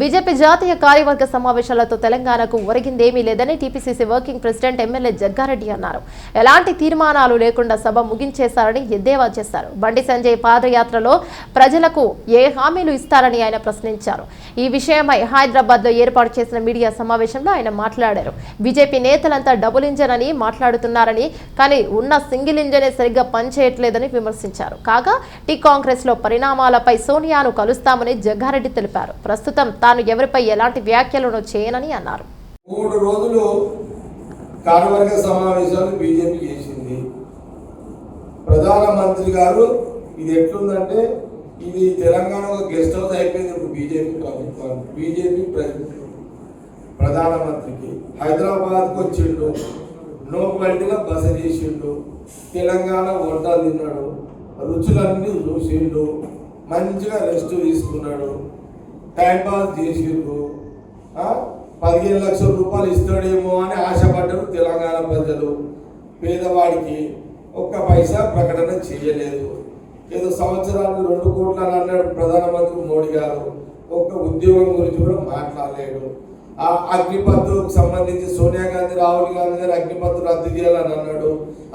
BJP జాతీయ కార్యవర్గ సమావేశాలతో తెలంగాణకు ఒరిగిందేమీ లేదని TPCC working president MLA Jaggareddy అన్నారు. ఎలాంటి తీర్మానాలు లేకుండా సభ ముగించేశారని ఎద్దేవా చేశారు. బండి సంజయ్ పాదయాత్రలో ప్రజలకు ఏ హామీలు ఇస్తారని ఆయన ప్రశ్నించారు. ఈ విషయమై హైదరాబాద్ లో ఏర్పాటు చేసిన మీడియా సమావేశంలో ఆయన మాట్లాడారు. బీజేపీ నేతలంతా డబుల్ ఇంజన్ అని మాట్లాడుతున్నారని, కానీ ఉన్న సింగిల్ ఇంజనే సరిగ్గా పనిచేయట్లేదని విమర్శించారు. కాగా టీ కాంగ్రెస్ లో పరిణామాలపై సోనియాను కలుస్తామని జగ్గారెడ్డి తెలిపారు. ప్రస్తుతం తాను ఎవరిపై ఎలాంటి వ్యాఖ్యలను చేయనని అన్నారు. 3 రోజులు కార్యవర్గ సమావేశాలు బీజేపీ చేసింది. ప్రధానమంత్రి గారు ఇది ఎట్లుందంటే ఇది తెలంగాణ గెస్ట్ హౌస్ అయిపోయింది. ఇప్పుడు బీజేపీ ప్రభుత్వం బీజేపీ ప్రధానమంత్రికి హైదరాబాద్కి వచ్చిండు, నో క్వాలిటీగా బస చేసిండు, తెలంగాణ వంటలు తిన్నాడు, రుచులన్నీ చూసిండు, మంచిగా రెస్ట్ తీసుకున్నాడు, టైంపాస్ చేసిండ్రు. 15 లక్షల రూపాయలు ఇస్తాడేమో అని ఆశపడ్డారు తెలంగాణ ప్రజలు. పేదవాడికి ఒక్క పైసా ప్రకటన చేయలేదు. ఏదో సంవత్సరానికి 2 కోట్లు అని అన్నాడు ప్రధానమంత్రి మోడీ గారు. ఒక్క ఉద్యోగం గురించి కూడా మాట్లాడలేడు. ఆ అగ్నిపత్రుకు సంబంధించి సోనియా గాంధీ, రాహుల్ గాంధీ గారు అగ్నిపత్రు రద్దు చేయాలని అన్నాడు.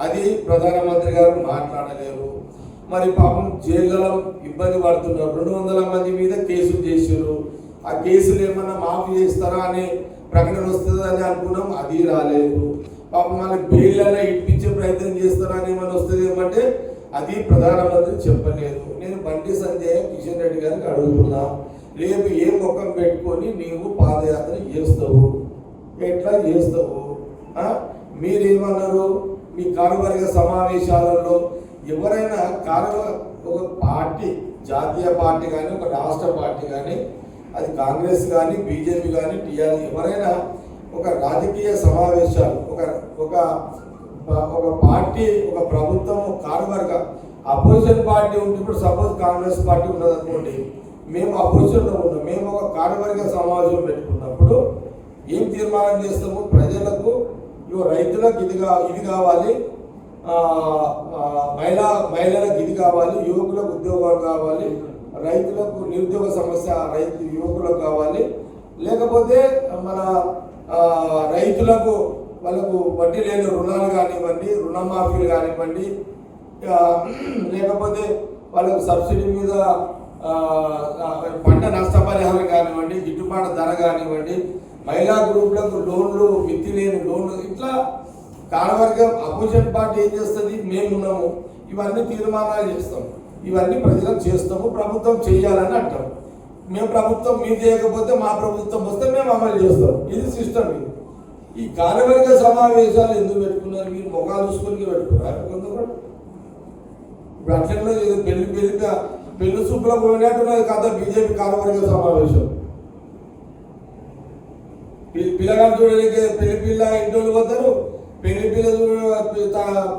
అది ప్రధానమంత్రి గారు మాట్లాడలేరు. మరి పాపం జైళ్ళలో ఇబ్బంది పడుతున్నారు. 200 మంది మీద కేసులు చేసారు. ఆ కేసులు ఏమన్నా మాఫీ చేస్తారా అనే ప్రకటన వస్తుందని అనుకున్నాం, అది రాలేదు. పాపం మన బెయిల్ ఇప్పించే ప్రయత్నం చేస్తారా అని ఏమన్నా వస్తుంది ఏమంటే అది ప్రధానమంత్రి చెప్పలేదు. నేను బండి సంజయ్ కిషన్ రెడ్డి గారికి అడుగుతున్నా, రేపు ఏ ముఖం పెట్టుకొని నీవు పాదయాత్ర చేస్తావు, ఎట్లా చేస్తావు? మీరేమన్నారు? మీ కార్యవర్గ సమావేశాలలో ఎవరైనా ఒక పార్టీ, జాతీయ పార్టీ కానీ ఒక రాష్ట్ర పార్టీ కానీ, అది కాంగ్రెస్ కానీ బీజేపీ కానీ టీఆర్ఎస్, ఎవరైనా ఒక రాజకీయ సమావేశాలు ఒక పార్టీ, ఒక ప్రభుత్వం కార్యవర్గ అపోజిషన్ పార్టీ ఉంటే, ఇప్పుడు సపోజ్ కాంగ్రెస్ పార్టీ ఉన్నది అనుకోండి, మేము అపోజిషన్లో ఉన్నాం, మేము ఒక కార్యవర్గ సమావేశం పెట్టుకున్నప్పుడు ఏం తీర్మానం చేస్తాము? ప్రజలకు రైతులకు ఇది కావాలి, మహిళలకు ఇది కావాలి, యువకులకు ఉద్యోగాలు కావాలి, రైతులకు నిరుద్యోగ సమస్య యువకులకు కావాలి, లేకపోతే మన రైతులకు వాళ్ళకు వడ్డీ లేని రుణాలు కానివ్వండి, రుణమాఫీలు కానివ్వండి, లేకపోతే వాళ్ళకు సబ్సిడీ మీద పంట నష్టపరిహారం కానివ్వండి, గిట్టుబాటు ధర కానివ్వండి, మహిళా గ్రూపులకు లోన్లు, మిత్తి లేని లోన్లు, ఇట్లా కార్యవర్గం అపోజిషన్ పార్టీ ఏం చేస్తుంది? మేమున్నాము, ఇవన్నీ తీర్మానాలు చేస్తాం, ఇవన్నీ ప్రజలకు చేస్తాము, ప్రభుత్వం చేయాలని అంటాం. మేము ప్రభుత్వం మీరు చేయకపోతే మా ప్రభుత్వం వస్తే మేము అమలు చేస్తాం. ఇది సిస్టమ్. ఈ కార్యవర్గ సమావేశాలు ఎందుకు పెట్టుకున్నారు? మీరు మొఖాలు చూసుకొని పెట్టుకున్నారు. కొంతమంది ఇప్పుడు అట్లనే పెళ్లి సూపులో పోయినట్టున్నది కదా బీజేపీ కార్యవర్గ సమావేశం. పిల్లగాడు చూడడానికి పిల్ల ఇంట్లో పోతారు, పెళ్లి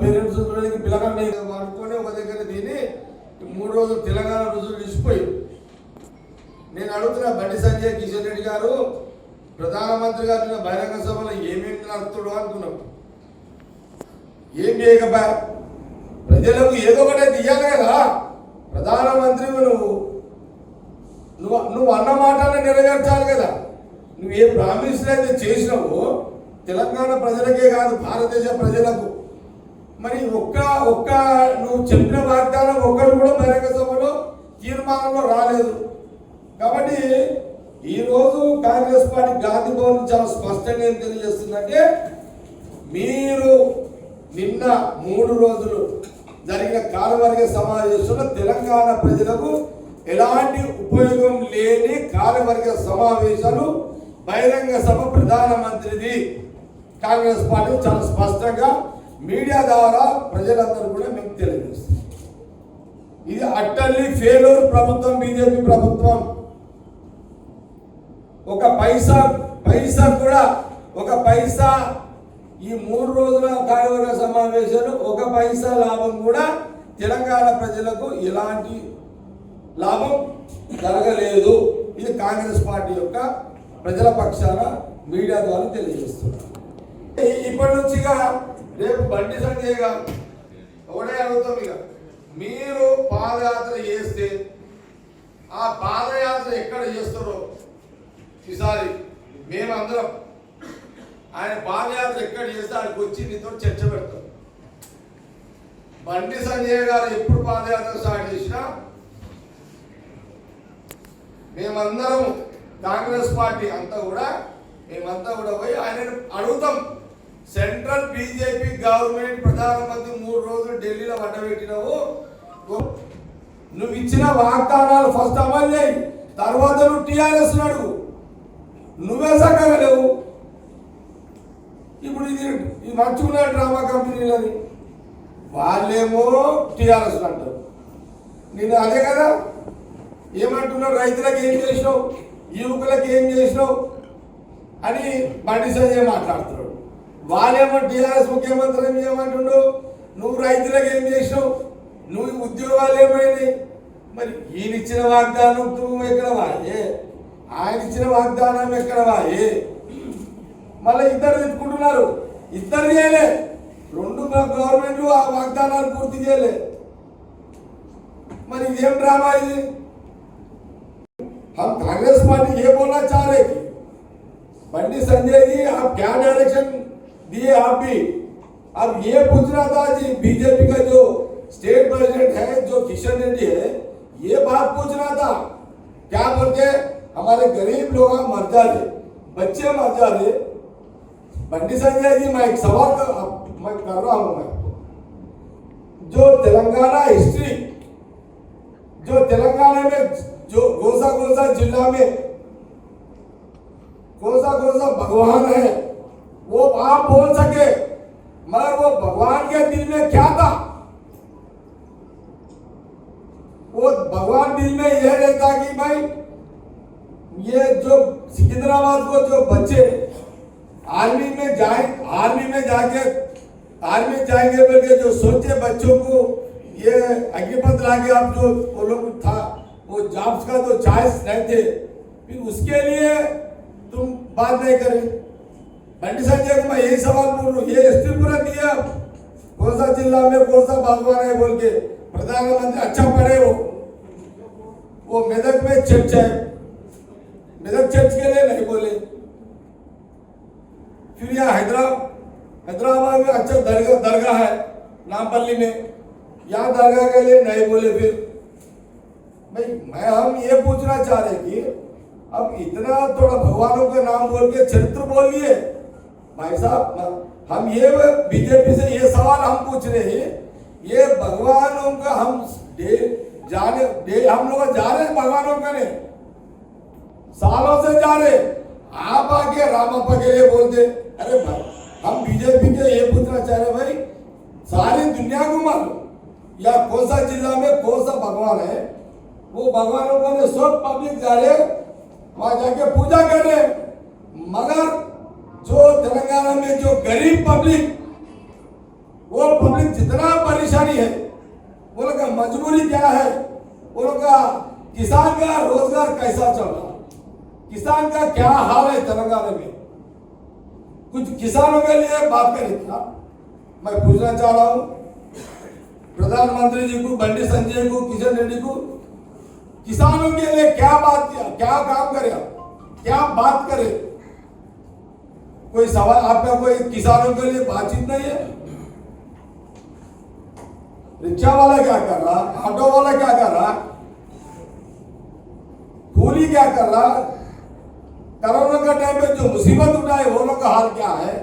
పేరెంట్స్ చూడడానికి పిల్లగాడిని వాడుకొని ఒక దగ్గర తిని 3 రోజులు తెలంగాణ రుజువులు ఇచ్చిపోయి. నేను అడుగుతున్నా, బండి సంజయ్ కిషన్ రెడ్డి గారు ప్రధానమంత్రి గారు బహిరంగ సభలో ఏమేమి నడుపుతాడు అనుకున్నాం. ఏం చేయకపోయా? ప్రజలకు ఏదో ఒకటే తీయాలి కదా. ప్రధానమంత్రి నువ్వు అన్న మాటను నెరవేర్చాలి కదా. నువ్వు ఏ ప్రామిస్ అయితే చేసినావో తెలంగాణ ప్రజలకే కాదు, భారతదేశ ప్రజలకు. మరి ఒక్క నువ్వు చెప్పిన వాగ్దానం ఒక్కరు కూడా బహిరంగ సభలో తీర్మానంలో రాలేదు. కాబట్టి ఈరోజు కాంగ్రెస్ పార్టీ గాంధీ భవన్ చాలా స్పష్టంగా ఏం తెలియజేస్తుందంటే, మీరు నిన్న 3 రోజులు జరిగిన కార్యవర్గ సమావేశంలో తెలంగాణ ప్రజలకు ఎలాంటి ఉపయోగం లేని కార్యవర్గ సమావేశాలు, బహిరంగ సభ ప్రధానమంత్రిది. కాంగ్రెస్ పార్టీ చాలా స్పష్టంగా మీడియా ద్వారా ప్రజలందరూ కూడా మీకు తెలియజేస్తుంది. ఇది అట్టర్లీ ఫెయిల్యూర్ ప్రభుత్వం, బీజేపీ ప్రభుత్వం. ఒక పైసా ఈ 3 రోజుల కార్యవర్గ సమావేశాలు ఒక పైసా లాభం కూడా తెలంగాణ ప్రజలకు ఎలాంటి లాభం జరగలేదు. ఇది కాంగ్రెస్ పార్టీ యొక్క ప్రజల పక్షాన మీడియా ద్వారా తెలియజేస్తున్నారు. ఇప్పటి నుంచిగా రేపు బండి సంజయ్ గారు ఒకటే అడుగుతాం, ఇక మీరు పాదయాత్ర చేస్తే ఆ పాదయాత్ర ఎక్కడ చేస్తారో ఈసారి మేమందరం ఆయన పాదయాత్ర ఎక్కడ చేస్తే ఆయనకు వచ్చి నీతో చర్చ పెడతాం. బండి సంజయ్ గారు ఎప్పుడు పాదయాత్ర స్టార్ట్ చేసినా మేమందరం కాంగ్రెస్ పార్టీ అంతా కూడా మేమంతా కూడా పోయి ఆయనను అడుగుతాం. సెంట్రల్ బీజేపీ గవర్నమెంట్ ప్రధానమంత్రి 3 రోజులు ఢిల్లీలో వడ్డబెట్టినావు, నువ్వు ఇచ్చిన వాగ్దానాలు ఫస్ట్ అమలు చేయి, తర్వాత నువ్వు టీఆర్ఎస్ అడుగు. నువ్వే చక్కగా లేవు. ఇప్పుడు ఇది మంచుకున్న డ్రామా కంపెనీలని వాళ్ళేమో టీఆర్ఎస్ అంటారు. నేను అదే కదా ఏమంటున్నావు, రైతులకు ఏం చేసినావు, యువకులకు ఏం చేసినావు అని బండి సంజయ్ మాట్లాడుతున్నాడు. వాళ్ళేమో టీఆర్ఎస్ ముఖ్యమంత్రి ఏమంటుండు, నువ్వు రైతులకు ఏం చేసినావు, నువ్వు ఉద్యోగాలు ఏమైనాయి. మరి ఈయన ఇచ్చిన వాగ్దానం నువ్వు ఎక్కడ వాయే, ఆయన ఇచ్చిన వాగ్దానం ఎక్కడ వాయే. మళ్ళీ ఇద్దరు తిట్టుకుంటున్నారు, ఇద్దరు చేయలే, 2 గవర్నమెంట్లు ఆ వాగ్దానాలు పూర్తి చేయలే. మరి ఇదేం డ్రామా ఇది? हम कांग्रेस पार्टी ये बोलना चाह रहे कि बंडी संजय जी आप क्या डायरेक्शन दिए आप भी। अब ये पूछना था जी बीजेपी का जो स्टेट प्रेसिडेंट है जो किशन रेड्डी है, ये बात पूछना था क्या बोलते हमारे गरीब लोग मर जा रहे, बच्चे मर जा रहे। बंडी संजय जी मैं एक सवाल मैं कर रहा हूं, मैं जो तेलंगाना हिस्ट्री जो तेलंगाना में जो गोसा जिला में गोसा भगवान है वो आप बोल सके, मगर वो भगवान के दिल में क्या था? वो भगवान दिल में यह रहता कि भाई ये जो सिकंदराबाद को जो बच्चे आर्मी में जाएंगे बोल के जो सोचे बच्चों को ये अग्निपथ लाके आप जो वो लोग था वो जॉब्स का तो चॉइस नहीं थे, फिर उसके लिए तुम बात नहीं करे। बंडी संजय को मैं यही सवाल बोल रहा हूँ, ये हिस्ट्री पूरा दिया कौन सा जिला में कौन सा भगवान है बोल के प्रधानमंत्री अच्छा पढ़े वो मेदक में चर्च है, मेदक चर्च के लिए नहीं बोले। फिर यहाँ हैदराबाद में अच्छा दरगाह है नामपल्ली में, यहाँ दरगाह के लिए नहीं बोले। फिर भाई हम ये पूछना चाह रहे कि अब इतना थोड़ा भगवानों के नाम बोल के चरित्र बोल लिए भाई साहब। हम ये बीजेपी से ये सवाल हम पूछ रहे हैं, ये भगवानों का हम हम लोग जा रहे हैं भगवानों का नहीं, सालों से जा रहे। आप आके रामप्पा के लिए बोलते, अरे भाई हम बीजेपी के ये पूछना चाह रहे भाई सारी दुनिया को मालूम या कौन सा जिला में कौन सा भगवान है, वो भगवानों को सब पब्लिक जा रहे वहां जाके पूजा कर रहे। मगर जो तेलंगाना में जो गरीब पब्लिक वो पब्लिक जितना परेशानी है, वो लोग का मजबूरी क्या है, वो लोग का किसान का रोजगार कैसा चल रहा, किसान का क्या हाल है तेलंगाना में, कुछ किसानों के लिए बात करें क्या? मैं पूछना चाह रहा हूं प्रधानमंत्री जी को, बंडी संजय को, किशन रेड्डी को, किसानों के लिए क्या बात किया, क्या काम करे, क्या बात करे? कोई सवाल आपका कोई किसानों के लिए बातचीत नहीं है? रिक्शा वाला क्या कर रहा, ऑटो वाला क्या कर रहा, कूली क्या कर रहा, कोरोना का टाइम में जो मुसीबत उठाए वो लोग का हाल क्या है?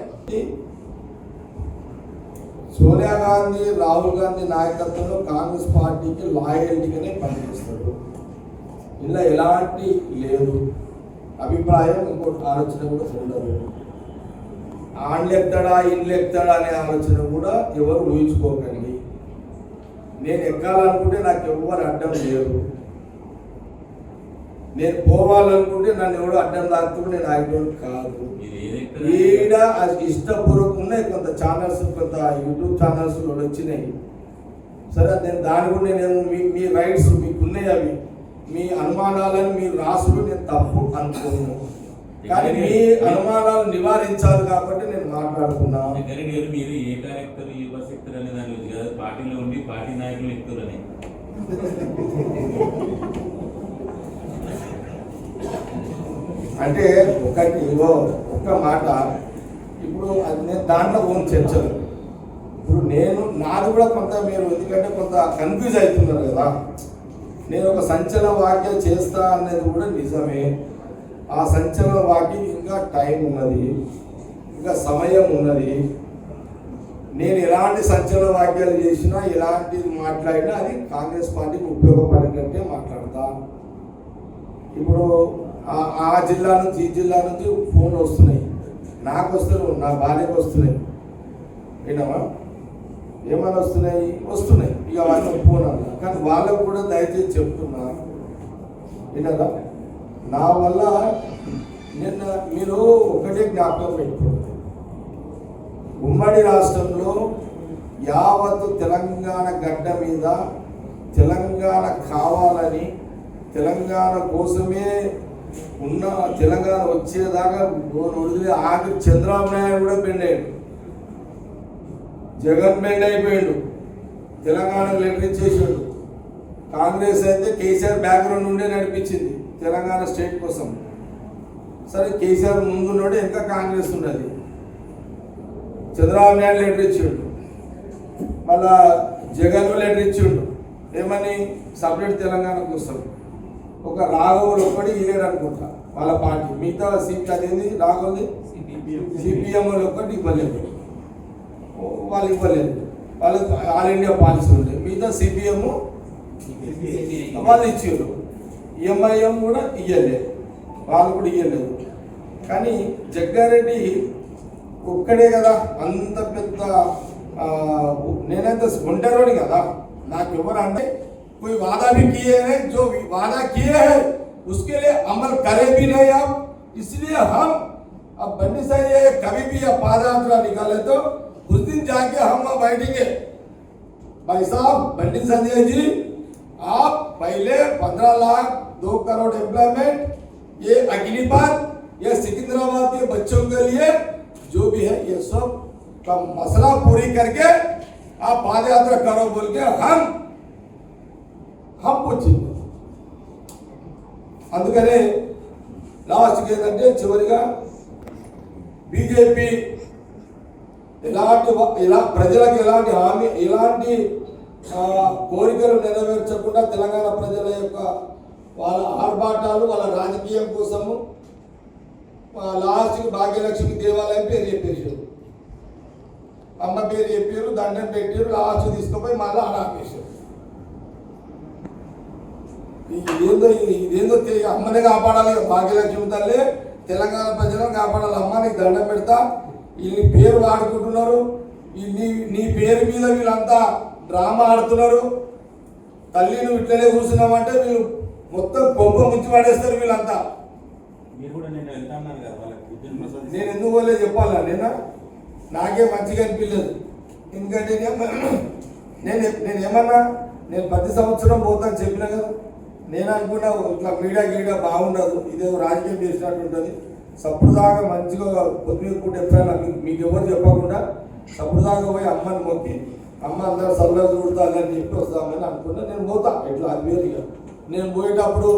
सोनिया गांधी राहुल गांधी నాయకత్వంలో కాంగ్రెస్ పార్టీకి లాయల్టీగానే పనిచేస్తారు. ఇలా ఎలాంటి లేదు అభిప్రాయం, ఇంకోటి ఆలోచన కూడా ఉండదు. ఆండ్లు ఎత్తాడా ఇండ్లు ఎత్తాడా అనే ఆలోచన కూడా ఎవరు ఊహించుకోకండి. నేను ఎక్కాలనుకుంటే నాకు ఎవరు అడ్డం లేదు, నేను పోవాలనుకుంటే నన్ను ఎవరు అడ్డం తాకుతూ నేను ఆగిపోయి కాదు. ఈడ ఇష్టపూర్వకం ఉన్నాయి కొంత ఛానల్స్, కొంత యూట్యూబ్ ఛానల్స్ వచ్చినాయి సరే, నేను దాని కూడా నేనేమో మీ రైట్స్ మీకు ఉన్నాయి, అవి మీ అనుమానాలను మీరు రాసులు నేను తప్పు అనుకోను, కానీ మీ అనుమానాలు నివారించాలి కాబట్టి నేను మాట్లాడుతున్నాను. మీరు ఏ కార్యక్టర్ యువ శక్తులు అనే దాని కాదు, పార్టీలో ఉండి పార్టీ నాయకులు ఎక్కువని అంటే ఒక్క మాట ఇప్పుడు అది నేను దాంట్లో కొన్ని చర్చలు ఇప్పుడు నాది కూడా కొంత మీరు ఎందుకంటే కొంత కన్ఫ్యూజ్ అవుతున్నారు కదా. నేను ఒక సంచలన వ్యాఖ్య చేస్తా అనేది కూడా నిజమే. ఆ సంచలన వ్యాఖ్య ఇంకా టైం ఉన్నది, ఇంకా సమయం ఉన్నది. నేను ఎలాంటి సంచలన వ్యాఖ్యలు చేసినా ఎలాంటిది మాట్లాడినా అది కాంగ్రెస్ పార్టీకి ఉపయోగపడేటట్టే మాట్లాడతా. ఇప్పుడు ఆ జిల్లా నుంచి ఈ జిల్లా నుంచి ఫోన్లు వస్తున్నాయి, నాకు వస్తున్నాయి, నా భార్యకు వస్తున్నాయి. విన్నామా ఏమైనా వస్తున్నాయి ఇక వాళ్ళకి ఫోన్ అన్న. కానీ వాళ్ళకు కూడా దయచేసి చెప్తున్నా విన్నారా, నా వల్ల నిన్న మీరు ఒకటే జ్ఞాపకం పెట్టుకోండి. ఉమ్మడి రాష్ట్రంలో యావత్తు తెలంగాణ గడ్డ మీద తెలంగాణ కావాలని తెలంగాణ కోసమే ఉన్న తెలంగాణ వచ్చేదాకా వదిలే ఆఖరి చంద్రబాబు నాయుడు కూడా బెండ్ అయ్యాడు, జగన్ బెండ్ అయిపోయాడు, తెలంగాణ లెటర్ ఇచ్చేసాడు. కాంగ్రెస్ అయితే కేసీఆర్ బ్యాక్గ్రౌండ్ నుండే నడిపించింది తెలంగాణ స్టేట్ కోసం. సరే కేసీఆర్ ముందున్నాడు, ఇంకా కాంగ్రెస్ ఉన్నది. చంద్రబాబు నాయుడు లెటర్ ఇచ్చిండు, మళ్ళా జగన్ లెటర్ ఇచ్చిండు ఏమని సపరేట్ తెలంగాణ కోసం. ఒక రాఘవులు ఒక్కటి ఇయ్యాడు అనుకుంటా వాళ్ళ పార్టీ, మిగతా అదేంది రాఘవుది సిపిఎం వాళ్ళు ఒక్కటి ఇవ్వలేదు, వాళ్ళు ఇవ్వలేదు. వాళ్ళకి ఆల్ ఇండియా పాలసీ ఉండే, మిగతా సిపిఎం వాళ్ళు ఇచ్చారు. ఎంఐఎం కూడా ఇయ్యలేదు, వాళ్ళు కూడా ఇయ్యలేదు. కానీ జగ్గారెడ్డి ఒక్కడే కదా అంత పెద్ద, నేనైతే ఒంటరిని కదా, నాకు ఎవరు అంటే कोई वादा भी किए हैं, जो वादा किए हैं उसके लिए अमल करे भी नहीं आप, इसलिए हम अब बंडी से ये कभी भी ये पादयात्रा निकाले तो उस दिन जाके हम वहाँ बैठेंगे। भाई साहब बंडी संजय जी, आप पहले 15 लाख 2 करोड़ एम्प्लॉयमेंट, ये अगली बार ये सिकंदराबाद के बच्चों के लिए जो भी है ये सब का मसला पूरी करके आप पादयात्रा करो बोल के हम వచ్చింది. అందుకనే లాస్ట్కి ఏంటంటే చివరిగా బీజేపీ ప్రజలకు ఎలాంటి హామీ ఎలాంటి కోరికలు నెరవేర్చకుండా తెలంగాణ ప్రజల యొక్క వాళ్ళ ఆర్భాటాలు వాళ్ళ రాజకీయం కోసము లాస్ట్కి భాగ్యలక్ష్మి దేవాలయం పేరు చెప్పేసారు, అమ్మ పేరు చెప్పారు, దండం పెట్టారు, లాస్ట్ తీసుకుపోయి మళ్ళీ ఆడ ఆపేశారు. ఇదేందో అమ్మని కాపాడాలి, భాగ్యలక్ష్మి తల్లి తెలంగాణ ప్రజలను కాపాడాలి. అమ్మ నీకు దండం పెడతా, వీళ్ళని పేరు వాడుకుంటున్నారు, నీ పేరు మీద వీళ్ళంతా డ్రామా ఆడుతున్నారు. తల్లి నువ్వు ఇట్లనే కూర్చున్నామంటే వీళ్ళు మొత్తం కొంప ముంచి పడేస్తారు వీళ్ళంతా. నేను ఎందుకు పోలే చెప్పాలా, నాకే మంచిగా అనిపించలేదు. ఎందుకంటే నేనేమన్నా నేను ప్రతి సంవత్సరం పోతాను చెప్పినా కదా. నేను అనుకున్నా ఇట్లా మీడియా బాగుండదు, ఇదేదో రాజకీయం చేసినట్టు ఉంటుంది. సప్పుడుదాకా మంచిగా పొద్దున పూట ఎప్పుడైనా మీకు ఎవరు చెప్పకుండా సప్పుడుదాకా పోయి అమ్మని మొక్కి అమ్మ అందరూ సల్లగా చూడతాదని చెప్పి వస్తామని అనుకున్నా. నేను పోతా ఇట్లా అది వేరుగా. నేను పోయేటప్పుడు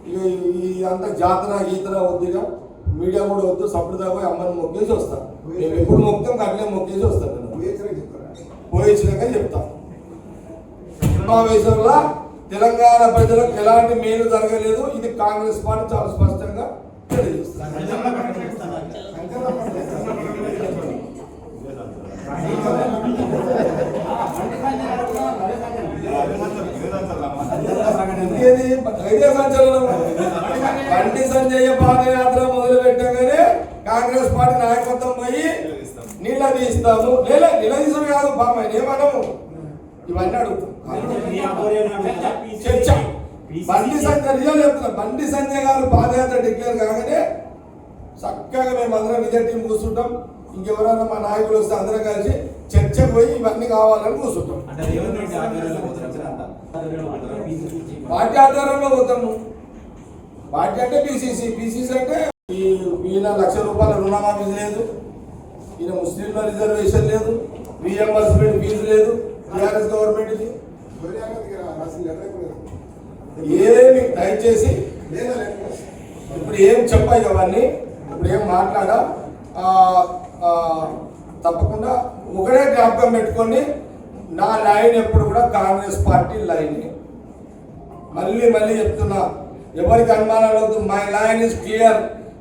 ఇక ఈ అంత జాతర గీతన వద్దుగా, మీడియా కూడా వద్దు, సప్పుడుదాకా పోయి అమ్మని మొక్కేసి వస్తాను. మేము ఎప్పుడు మొక్తాం అట్లే మొక్కేసి వస్తాను. నేను పోయించినాక చెప్తాను. సమావేశంలో తెలంగాణ ప్రజలకు ఎలాంటి మేలు జరగలేదు, ఇది కాంగ్రెస్ పార్టీ చాలా స్పష్టంగా తెలియజేస్తుంది. ఇదే సంచలనం. బండి సంజయ్ పాదయాత్ర మొదలు పెట్టగానే కాంగ్రెస్ పార్టీ నాయకత్వం పోయి నిలదీస్తాము, నిలదీసం కాదు బామ్మ ఏమనము, ఇవన్నీ అడుగుతాం. చర్చ బండి సంజయ్ రియల్ చెప్తున్నా, బండి సంజయ్ గారు పాదయాత్ర డిక్లేర్ కాగానే చక్కగా మేము అందరం ఇదే టీం కూర్చుంటాం. ఇంకెవరైనా మా నాయకులు వస్తే అందరం కలిసి చర్చకు పోయి ఇవన్నీ కావాలని కూర్చుంటాం. పార్టీ ఆధారంలో పోతాము. పార్టీ అంటే బీసీసీ అంటే ఈయన 1,00,000 రూపాయల రుణమాఫీ లేదు, ఈయన ముస్లింల రిజర్వేషన్ లేదు, రీఎంబర్స్మెంట్ ఫీజు లేదు, టీఆర్ఎస్ గవర్నమెంట్ ఇది ఏమి దయచేసి ఇప్పుడు ఏం చెప్పాయి అవన్నీ ఇప్పుడు ఏం మాట్లాడా తప్పకుండా ఒకటే జ్ఞాపకం పెట్టుకొని నా లైన్ ఎప్పుడు కూడా కాంగ్రెస్ పార్టీ లైన్. మళ్ళీ చెప్తున్నా, ఎవరికి అనుమానాలు వద్దు. My line is clear.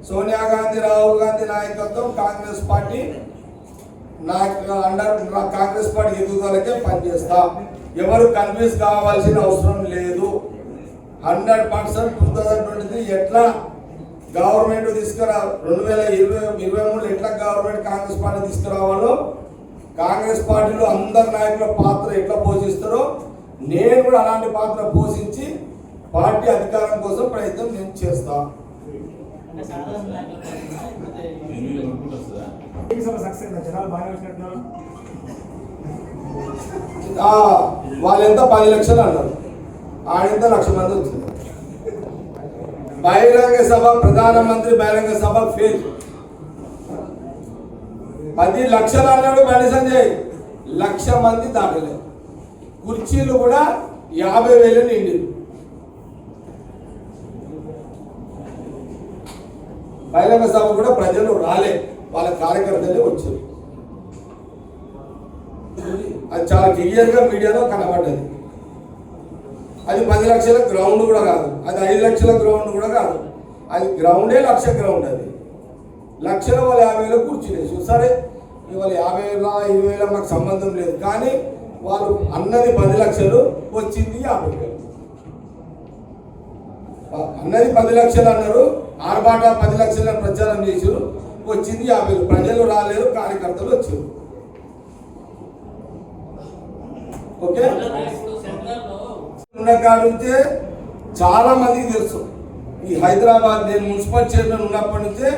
Sonia Gandhi, Rahul Gandhi నాయకత్వం కాంగ్రెస్ పార్టీ కాంగ్రెస్ పార్టీ ఎదుగుదలకే పనిచేస్తా. ఎవరు కన్ఫ్యూజ్ కావాల్సిన అవసరం లేదు. 100% 2023 ఎట్లా గవర్నమెంట్ తీసుకురా 2023 ఎట్లా గవర్నమెంట్ కాంగ్రెస్ పార్టీ తీసుకురావాలో, కాంగ్రెస్ పార్టీలో అందరు నాయకుల పాత్ర ఎట్లా పోషిస్తారో నేను కూడా అలాంటి పాత్ర పోషించి పార్టీ అధికారం కోసం ప్రయత్నం నేను చేస్తా. వాళ్ళెంత 10 లక్షలు అన్నారు, ఆడెంత 1,00,000 మంది వచ్చింది. బహిరంగ సభ, ప్రధానమంత్రి బహిరంగ సభ ఫెయిల్. 10 లక్షలు అన్నాడు బండి సంజయ్, 1,00,000 మంది దాటలేదు. కుర్చీలు కూడా 50,000 నిండి. బహిరంగ సభ కూడా ప్రజలు రాలే, వాళ్ళ కార్యకర్తలే వచ్చారు. అది చాలా క్లియర్గా మీడియాలో కనబడ్డది. అది 10 లక్షల గ్రౌండ్ కూడా కాదు, అది 5 లక్షల గ్రౌండ్ కూడా కాదు, అది గ్రౌండే 1,00,000 గ్రౌండ్. అది 1,00,000 వాళ్ళు 50,000 కూర్చునేసి సరే, ఇవాళ 50,000 20,000 మాకు సంబంధం లేదు. కానీ వాళ్ళు అన్నది 10 లక్షలు, వచ్చింది 50,000. అన్నది 10 లక్షలు అన్నారు, ఆర్బాట 10 లక్షలను ప్రచారం చేశారు, వచ్చింది 50,000. ప్రజలు రాలేరు, కార్యకర్తలు వచ్చారు. ఓకే, ఉన్న కాడ నుంచే చాలా మందికి తెలుసు. ఈ హైదరాబాద్, నేను మున్సిపల్ చైర్మన్ ఉన్నప్పటి నుంచే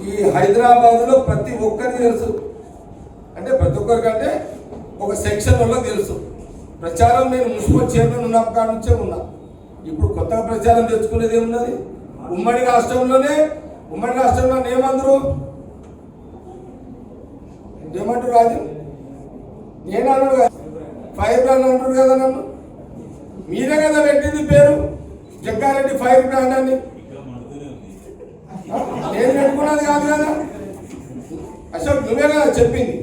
ఈ హైదరాబాద్లో ప్రతి ఒక్కరికి తెలుసు. అంటే ప్రతి ఒక్కరికంటే ఒక సెక్షన్ వల్ల తెలుసు. ప్రచారం నేను మున్సిపల్ చైర్మన్ ఉన్న కాడ నుంచే ఉన్నా. ఇప్పుడు కొత్తగా ప్రచారం తెచ్చుకునేది ఏమున్నది? ఉమ్మడి రాష్ట్రంలో ఏమందరు ఏమంటారు రాజు? నేను అన్నాడు ఫైర్ బ్రాండ్ అంటారు కదా, నన్ను మీరే కదా పెట్టింది పేరు జగ్గారెడ్డి ఫైర్ బ్రాండ్ అని. నేను పెట్టుకున్నది కాదు కదా అశోక్, నువ్వే కదా చెప్పింది.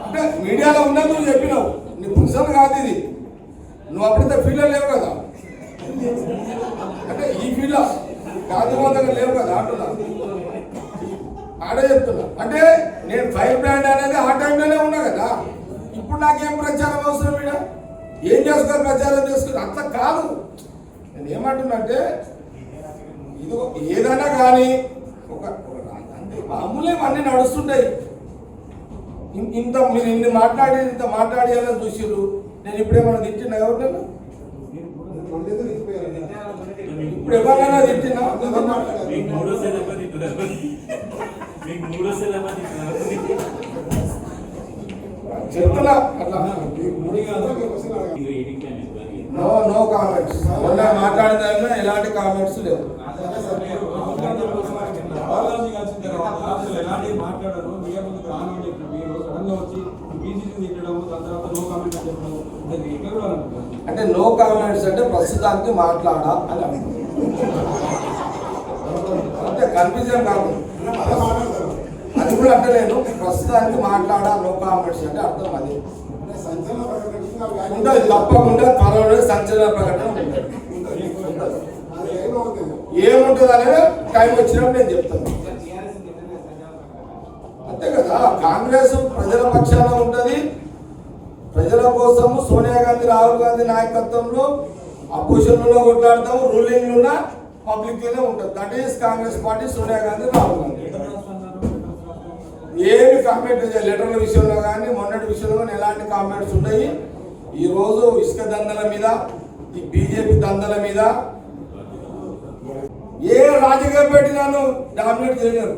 అంటే మీడియాలో ఉన్నది నువ్వు చెప్పినావు, నీ పురుషులు కాదు ఇది. నువ్వు అప్పుడైతే ఫీల్డ్లో లేవు కదా, అంటే ఈ ఫీల్డ్లో గాంధీవంతంగా లేవు కదా అంటున్నా, ఆడే చెప్తున్నా. అంటే నేను ఫైర్ బ్రాండ్ అనేది ఆ టైంలోనే ఉన్నా కదా. ఇప్పుడు నాకేం ప్రచారం అవసరం? ఇక్కడ ఏం చేసుకోవాలి? ప్రచారం చేసుకుని అంత కాదు. నేను ఏమంటున్నా అంటే ఇది ఏదైనా కానీ ఒక అంటే మామూలే అన్నీ నడుస్తుంటాయి. ఇంత మీరు ఇంత మాట్లాడేయాలని చూసిర్రు. నేను ఇప్పుడేమన్నా తిట్టినా? ఎవరినైనా ఇప్పుడు ఎవరినైనా తిట్టినా? చెప్తున్నా అట్లా నో కామెంట్స్. మొన్న మాట్లాడిన దాంట్లో ఎలాంటి కామెంట్స్ లేవు. అంటే నో కామెంట్స్ అంటే ప్రస్తుతానికి మాట్లాడా అని అంటే కన్ఫ్యూజన్ కాదు. అది కూడా అంటే నేను ప్రస్తుతానికి మాట్లాడా నో కామెంట్స్ అంటే అర్థం అది ఉంటుంది. తప్పకుండా త్వరలో సంచలన ప్రకటన ఉంటుంది. ఏముంటుంది అనేది టైం వచ్చినప్పుడు నేను చెప్తాను. అంతే కదా, కాంగ్రెస్ ప్రజల పక్షాన ఉంటుంది. ప్రజల కోసము సోనియా గాంధీ, రాహుల్ గాంధీ నాయకత్వంలో అపోజిషన్లో కొట్లాడతాము, రూలింగ్ ఉన్న పబ్లిక్ లోనే ఉంటుంది. That is Congress party, Sonia Gandhi, Rahul Gandhi. ఏమి కామెంట్ లెటర్ల విషయంలో కానీ మొన్నటి విషయంలో కానీ ఎలాంటి కామెంట్స్ ఉన్నాయి? ఈరోజు ఇసుక దందల మీద, ఈ బీజేపీ దందల మీద ఏ రాజకీయ పెట్టినాను డామినేట్ చేయలేరు.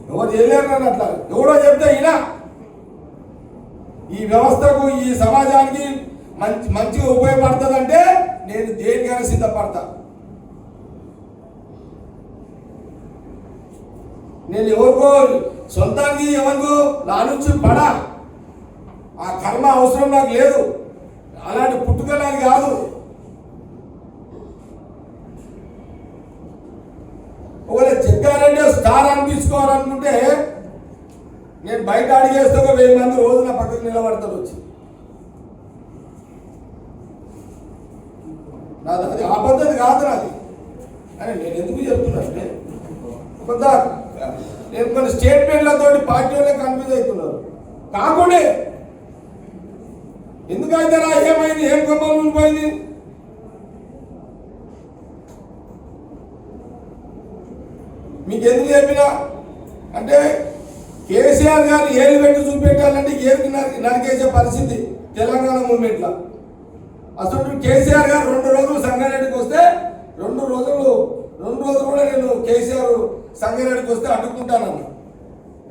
ఎవరు చేయలేరు నన్ను అట్లా. ఎవడో చెప్తే ఈయన ఈ వ్యవస్థకు, ఈ సమాజానికి మంచిగా ఉపయోగపడుతుందంటే నేను దేనికైనా సిద్ధపడతా. నేను ఎవరికో సొంతానికి ఎవరికో నా నుంచి పడా, ఆ కర్మ అవసరం నాకు లేదు. అలాంటి పుట్టుకలాది కాదు. ఒకవేళ జగ్గారెడ్డి స్టార్ అనిపించుకోవాలనుకుంటే నేను బయట అడిగేస్తే ఒక 1000 మంది రోజు నా పక్కకు నిలబడతారు వచ్చి. నాది అది ఆ పద్ధతి కాదు నాది అని నేను ఎందుకు చెప్తున్నానంటే కొంత నేను కొన్ని స్టేట్మెంట్లతో పార్టీ వాళ్ళే కన్ఫ్యూజ్ అవుతున్నారు. కాకుండా ఎందుకైతే రా ఏమైంది, ఏం కొమ్మలు పోయింది? మీకు ఎందుకు చెప్పినా అంటే కేసీఆర్ గారు ఏళ్ళు పెట్టి చూపెట్టాలంటే ఏలికి నరికేసే పరిస్థితి తెలంగాణ మూమెంట్లో. అసలు కేసీఆర్ గారు 2 రోజులు సంగారెడ్డికి వస్తే 2 రోజులు కూడా నేను కేసీఆర్ సంగారెడ్డికి వస్తే అడ్డుకుంటానన్నా.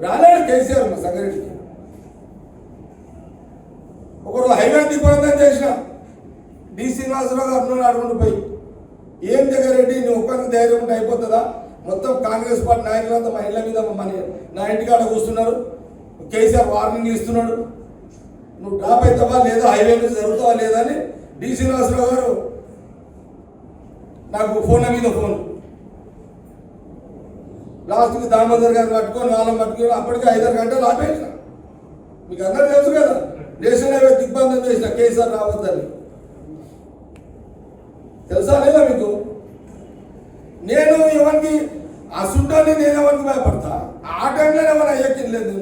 రాలేడు కేసీఆర్ మా సంగారెడ్డికి. ఒకరోజు హైవే దిగ్బంధం చేసిన డి శ్రీనివాసరావు గారు అడుగుండి పోయి, ఏం జగ్గారెడ్డి నువ్వు ఒక్కరికి ధైర్యం ఉంటే అయిపోతుందా? మొత్తం కాంగ్రెస్ పార్టీ నాయకులంతా మా ఇళ్ళ మీద నా ఇంటికాడ కూర్చున్నారు. కేసీఆర్ వార్నింగ్ ఇస్తున్నాడు, నువ్వు డ్రాప్ అవుతావా లేదా, హైవే మీద జరుగుతావా లేదా అని డి శ్రీనివాసరావు గారు నాకు ఫోన్ మీద ఫోన్. లాస్ట్కి దామోదర్ గారు పట్టుకొని వాళ్ళని పట్టుకొని అప్పటికే 5-6 గంటలు ఆపేసిన. మీకు అందరూ తెలుసు కదా, నేషనల్ హైవే దిగ్బంధం చేసిన కేసీఆర్ రావద్దని. తెలుసా లేదా మీకు? నేను ఎవరికి అసుంటాన్ని నేను ఎవరికి భయపడతా? ఆ టైంలో ఎవరు అయ్యకిలేదు.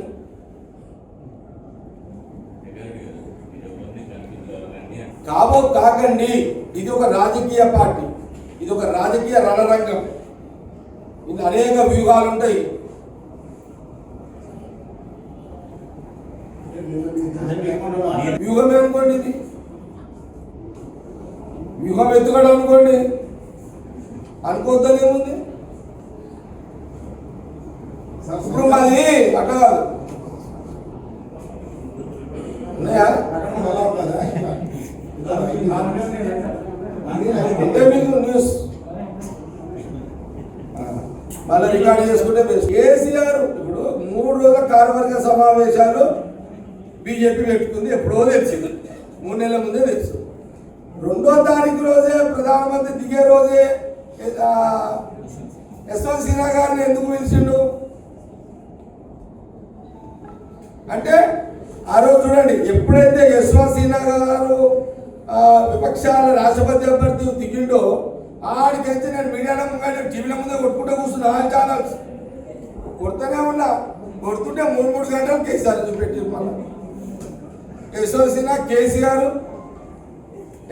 కాకండి, ఇది ఒక రాజకీయ పార్టీ, ఇది ఒక రాజకీయ రణరంగం. ఇది అనేక వ్యూహాలు ఉంటాయి. వ్యూహం ఏమనుకోండి, ఇది వ్యూహం ఎత్తుగడం అనుకోండి, అనుకోద్దని ఏముంది. ఇప్పుడు మాది అట్లా కాదు, ఉన్నాయా అంటే మీకు న్యూస్ మళ్ళీ రికార్డ్ చేసుకుంటే కేసీఆర్ ఇప్పుడు 3 రోజుల కార్యవర్గ సమావేశాలు బీజేపీ పెట్టుకుంది. ఎప్పుడో తెలిసింది, 3 నెలల ముందే తెలుసు. 2వ తారీఖు రోజే ప్రధానమంత్రి దిగే రోజే యశ్వంత్ సిన్హా గారిని ఎందుకు పిలిచిండు అంటే, ఆ రోజు చూడండి, ఎప్పుడైతే యశ్వంత్ సిన్హా గారు విపక్షాల రాష్ట్రపతి అభ్యర్థి దిగిండో ఆడికైతే నేను మీడియాలో ముందు టీవీల ముందే కొట్టుకుంటూ కూర్చున్నా. ఆ ఛానల్స్ కొడుతూనే ఉన్నా, కొడుతుంటే 3 గంటలు కేసీఆర్ చూపెట్టి మళ్ళీ యశ్వంత్ సిన్హా కేసీఆర్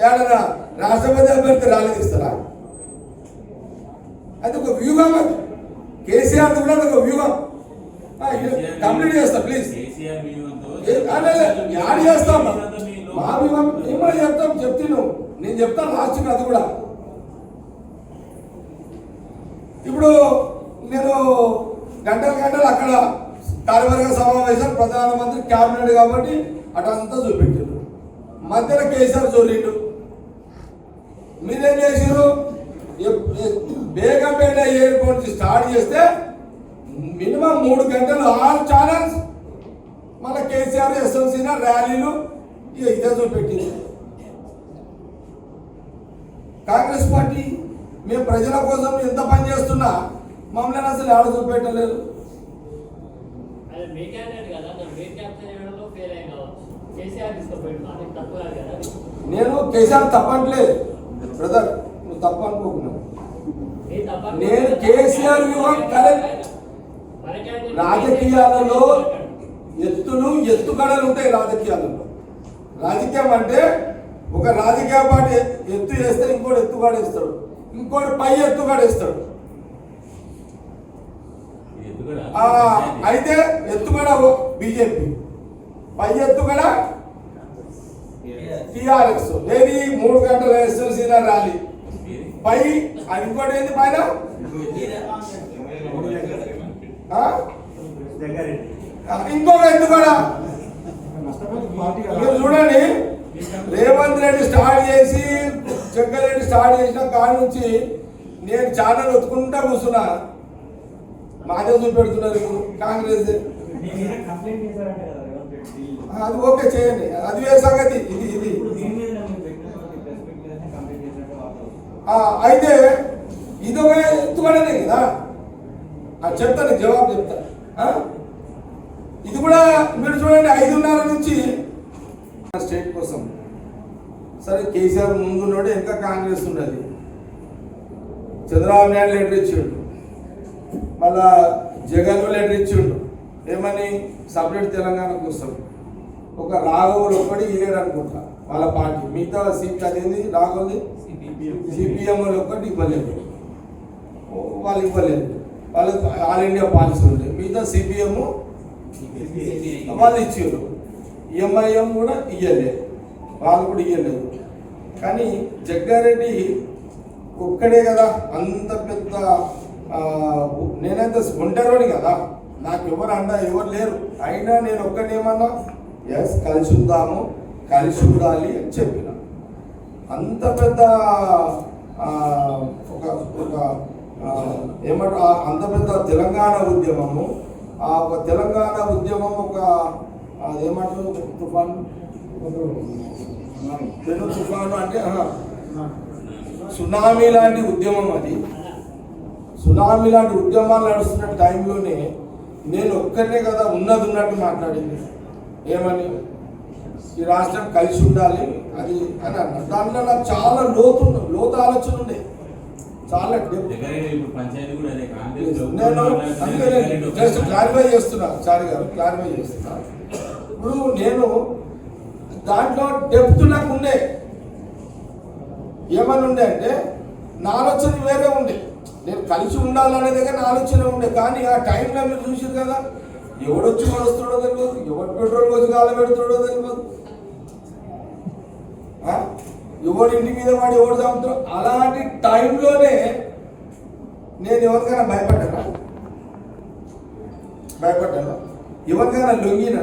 ఏడన్నా రాష్ట్రపతి అభ్యర్థి రాలేదిస్తారా? అది ఒక వ్యూహం. అది కేసీఆర్ కూడా ఒక వ్యూహం. కంప్లీట్ చేస్తా ప్లీజ్. యాడ్ చేస్తాం మా వ్యూహం ఏమో చెప్తాం, చెప్తాను నేను చెప్తాను లాస్ట్ అది కూడా. ఇప్పుడు నేను గంటలు అక్కడ కార్యవర్గ సమావేశం, ప్రధానమంత్రి క్యాబినెట్ కాబట్టి అటంతా చూపెట్టారు. మధ్యలో కేసీఆర్ జోలిండు. మీరేం చేసారు? బేగంపేట ఎయిర్పోర్ట్ నుంచి స్టార్ట్ చేస్తే మినిమం 3 గంటలు ఆల్ ఛానల్స్ మళ్ళీ కేసీఆర్ యశ్వంత్ సిన్హా ర్యాలీలు ఇదే చూపెట్టింది. కాంగ్రెస్ పార్టీ మేము ప్రజల కోసం ఎంత పని చేస్తున్నా మమ్మల్ని అసలు ఎవరు చూపెట్టలేదు. నేను కేసీఆర్ తప్పట్లేదు బ్రదర్, నువ్వు తప్ప అనుకోకున్నావు. నేను కేసీఆర్ వ్యూహం కరెక్ట్. రాజకీయాలలో ఎత్తుగడలు ఉంటాయి. రాజకీయాలలో రాజకీయం అంటే ఒక రాజకీయ పార్టీ ఎత్తు వేస్తే ఇంకోటి ఎత్తుగడ ఇస్తాడు, ఇంకోటి పై ఎత్తుగడ ఇస్తాడు. అయితే ఎత్తుగడ బీజేపీ, పై ఎత్తుగడ టిఆర్ఎస్. ఏది 3 గంటల యశ్వంత్ సిన్హా ర్యాలీ పై, ఇంకోటి ఏంది పైన ఇంకొక ఎత్తుగడ. మీరు చూడండి, రేవంత్ రెడ్డి స్టార్ట్ చేసి జగ్గారెడ్డి స్టార్ట్ చేసిన కాడ నుంచి నేను ఛానల్ ఒత్తుకుంటా కూర్చున్నా. మాదే చూపెడుతున్నారు కాంగ్రెస్. అది ఓకే చేయండి, అది వేరే సంగతి. ఇది అయితే ఇదొక ఎత్తుగడనే కదా, చెప్తాను జవాబు చెప్తా. ఇది కూడా మీరు చూడండి 5:30 నుంచి స్టేట్ కోసం. సరే కేసీఆర్ ముందున్నాడు, ఇంకా కాంగ్రెస్ ఉన్నది. చంద్రబాబు నాయుడు లెటర్ ఇచ్చిండు, మళ్ళా జగన్ లెటర్ ఇచ్చిండు, ఏమని సపరేట్ తెలంగాణ కోసం. ఒక రాఘవులు ఒక్కటి ఇయ్యలేడు అనుకుంటా వాళ్ళ పార్టీ, మిగతా సీట్ అదేంది రాఘవుది సిపిఎం ఒక్కటి ఇవ్వలేదు, వాళ్ళు ఇవ్వలేదు, వాళ్ళకి ఆల్ ఇండియా పాలసీ ఉంది. మిగతా సిపిఎం వాళ్ళు ఇచ్చారు, ఎంఐఎం కూడా ఇయ్యలేదు, వాళ్ళు కూడా ఇయ్యలేదు. కానీ జగ్గారెడ్డి ఒక్కడే కదా అంత పెద్ద, నేనైతే ఒంటరిని కదా, నాకు ఎవరు ఎవరు లేరు. అయినా నేను ఒక్కడేమన్నా ఎస్ కలిసి ఉందాము, కలిసి ఉండాలి అని చెప్పిన. అంత పెద్ద ఒక ఏమంటారు, అంత పెద్ద తెలంగాణ ఉద్యమము, ఒక తెలంగాణ ఉద్యమం ఒక ఏమంటారు తుఫాను, పెను తుఫాను అంటే సునామీ లాంటి ఉద్యమం. అది సునామీ లాంటి ఉద్యమాలు నడుస్తున్న టైంలోనే నేను ఒక్కనే కదా ఉన్నట్టు మాట్లాడింది. ఏమని ఈ రాష్ట్రం కలిసి ఉండాలి అది అని అన్నా. దాంట్లో నాకు చాలా లోతు ఆలోచన ఉండే, చాలా నేను అందుకనే జస్ట్ క్లారిఫై చేస్తున్నా, చారి గారు క్లారిఫై చేస్తున్నా. ఇప్పుడు నేను దాంట్లో డెప్త్ నాకు ఉండే, ఏమని ఉండే అంటే నా ఆలోచన వేరే ఉండే, నేను కలిసి ఉండాలనే దగ్గర నా ఆలోచన ఉండే. కానీ ఆ టైంలో మీరు చూసారు కదా, ఎవడొచ్చి వస్తున్నాడో తెలియదు, ఎవరు పెట్రోల్ వచ్చి గాలి పెడుతున్నాడో తెలియదు, ఎవడు ఇంటి మీద వాడు ఎవడు చంపుతాడు. అలాంటి టైంలోనే నేను ఎవరికైనా భయపడ్డానా? ఎవరికైనా లొంగినా?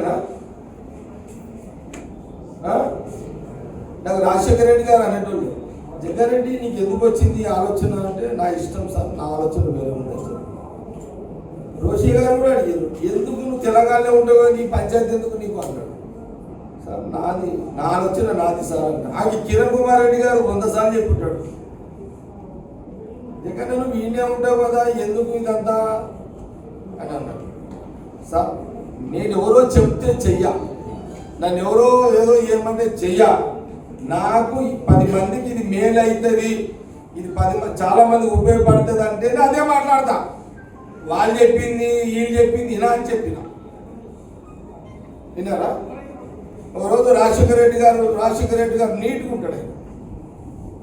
నాకు రాజశేఖర రెడ్డి గారు అనేటోళ్ళు, జగ్గారెడ్డి నీకు ఎందుకు వచ్చింది ఆలోచన అంటే, నా ఇష్టం సార్, నా ఆలోచన వేరే ఉంది సార్. రోషి గారు కూడా అడిగారు, ఎందుకు నువ్వు తెలంగాణలో ఉండవు, నీ పంచాయతీ ఎందుకు నీకు అన్నాడు. సార్ నాది, నా ఆలోచన నాది సార్ అన్న. అది కిరణ్ కుమార్ రెడ్డి గారు 100 సార్లు చెప్పుంటాడు, ఎక్కడ నువ్వు ఈయనే ఉంటావు కదా, ఎందుకు ఇదంతా అని అన్నాడు. సార్ నేను ఎవరో చెప్తే చెయ్య, నన్ను ఎవరో ఏదో ఏమంటే చెయ్య, నాకు 10 మందికి ఇది మేలు అవుతుంది, ఇది 10 చాలా మందికి ఉపయోగపడుతుంది అంటే అదే మాట్లాడతా. వాళ్ళు చెప్పింది వీళ్ళు చెప్పింది ఇలా అని చెప్పిన విన్నారా? ఒక రోజు రాజశేఖర రెడ్డి గారు నీట్గా ఉంటాడు,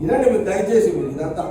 ఇలాంటి మీరు దయచేసి మీరు ఇదంతా